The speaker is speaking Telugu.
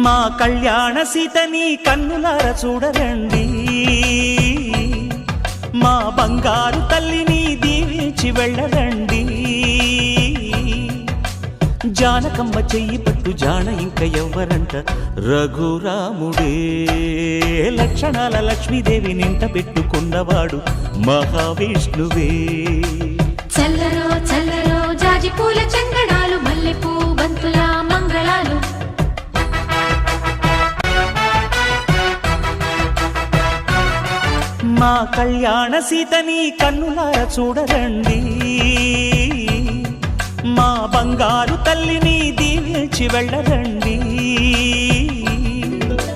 మా కళ్యాణ సీతని కన్నులార చూడరండి, మా బంగారు తల్లిని దీవించి వెళ్ళరండి. జానకమ్మ చెయ్యి పట్టు జాన ఇంక ఎవ్వరంట, రఘురాముడే లక్షణాల లక్ష్మీదేవి నింట పెట్టుకున్నవాడు మహావిష్ణువే. చల్లరో చల్లరో జాజి పూల చందనాలు, మల్లెపూ బంతుల మంగళాలు. మా కళ్యాణ సీతని కన్నులార చూడరండి, మా బంగారు తల్లిని దీవించి వెళ్ళరండి.